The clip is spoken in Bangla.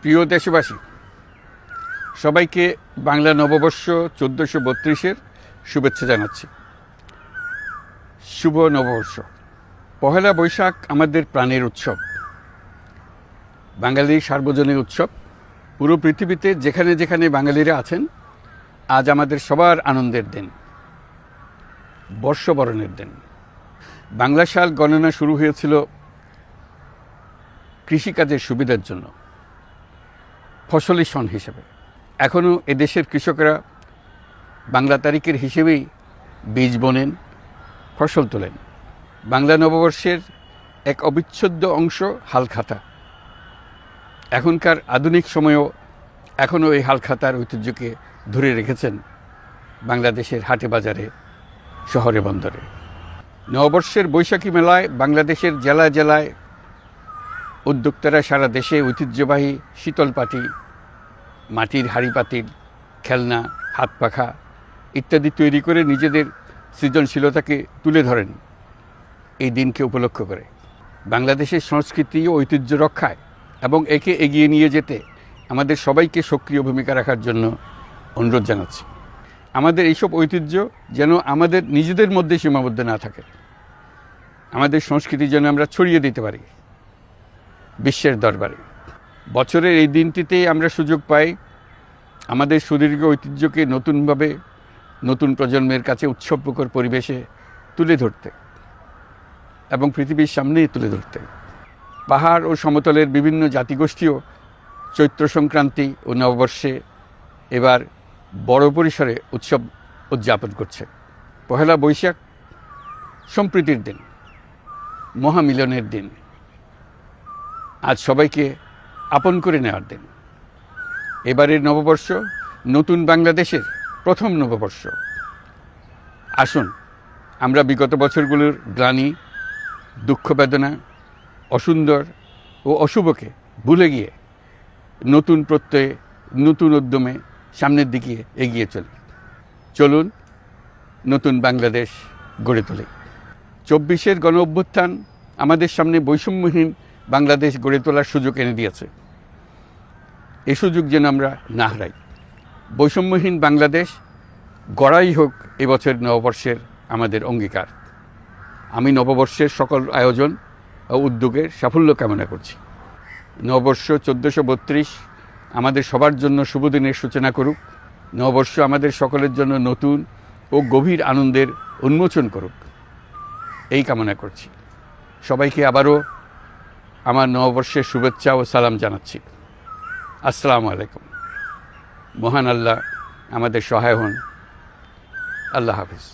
প্রিয় দেশবাসী, সবাইকে বাংলা নববর্ষ 1432-এর শুভেচ্ছা জানাচ্ছি। শুভ নববর্ষ। পহেলা বৈশাখ আমাদের প্রাণের উৎসব, বাঙালির সার্বজনীন উৎসব। পুরো পৃথিবীতে যেখানে যেখানে বাঙালিরা আছেন, আজ আমাদের সবার আনন্দের দিন, বর্ষবরণের দিন। বাংলা সাল গণনা শুরু হয়েছিল কৃষিকাজের সুবিধার জন্য, ফসলি সন হিসেবে। এখনও এদেশের কৃষকরা বাংলা তারিখের হিসেবেই বীজ বোনেন, ফসল তোলেন। বাংলা নববর্ষের এক অবিচ্ছেদ্য অংশ হালখাতা। এখনকার আধুনিক সময়েও এখনও এই হালখাতার ঐতিহ্যকে ধরে রেখেছেন বাংলাদেশের হাটে বাজারে, শহরে বন্দরে। নববর্ষের বৈশাখী মেলায় বাংলাদেশের জেলায় জেলায় উদ্যোক্তারা সারা দেশে ঐতিহ্যবাহী শীতল পাটি, মাটির হাঁড়ি পাতিল, খেলনা, হাত পাখা ইত্যাদি তৈরি করে নিজেদের সৃজনশীলতাকে তুলে ধরেন এই দিনকে উপলক্ষ করে। বাংলাদেশের সংস্কৃতি ও ঐতিহ্য রক্ষায় এবং একে এগিয়ে নিয়ে যেতে আমাদের সবাইকে সক্রিয় ভূমিকা রাখার জন্য অনুরোধ জানাচ্ছি। আমাদের এইসব ঐতিহ্য যেন আমাদের নিজেদের মধ্যে সীমাবদ্ধ না থাকে, আমাদের সংস্কৃতি যেন আমরা ছড়িয়ে দিতে পারি বিশ্বের দরবারে। বছরের এই দিনটিতেই আমরা সুযোগ পাই আমাদের সুদীর্ঘ ঐতিহ্যকে নতুনভাবে নতুন প্রজন্মের কাছে উৎসবমুখর পরিবেশে তুলে ধরতে এবং পৃথিবীর সামনে তুলে ধরতে। পাহাড় ও সমতলের বিভিন্ন জাতিগোষ্ঠীও চৈত্র সংক্রান্তি ও নববর্ষে এবার বড় পরিসরে উৎসব উদযাপন করছে। পহেলা বৈশাখ সম্প্রীতির দিন, মহামিলনের দিন, আজ সবাইকে আপন করে নেওয়ার দিন। এবারের নববর্ষ নতুন বাংলাদেশের প্রথম নববর্ষ। আসুন আমরা বিগত বছরগুলোর গ্লানি, দুঃখ, বেদনা, অসুন্দর ও অশুভকে ভুলে গিয়ে নতুন প্রত্যয়ে, নতুন উদ্যমে সামনের দিকে এগিয়ে চলুন নতুন বাংলাদেশ গড়ে তুলি। 24-এর গণ অভ্যুত্থান আমাদের সামনে বৈষম্যহীন বাংলাদেশ গড়ে তোলার সুযোগ এনে দিয়েছে। এই সুযোগ যেন আমরা না হারাই। বৈষম্যহীন বাংলাদেশ গড়াই হোক এবছর নববর্ষের আমাদের অঙ্গীকার। আমি নববর্ষের সকল আয়োজন ও উদ্যোগের সাফল্য কামনা করছি। নববর্ষ 1432 আমাদের সবার জন্য শুভদিনের সূচনা করুক। নববর্ষ আমাদের সকলের জন্য নতুন ও গভীর আনন্দের উন্মোচন করুক, এই কামনা করছি। সবাইকে আবারও আমার নববর্ষের শুভেচ্ছা ও সালাম জানাচ্ছি। আসসালামু আলাইকুম। মহান আল্লাহ আমাদের সহায় হন। আল্লাহ হাফিজ।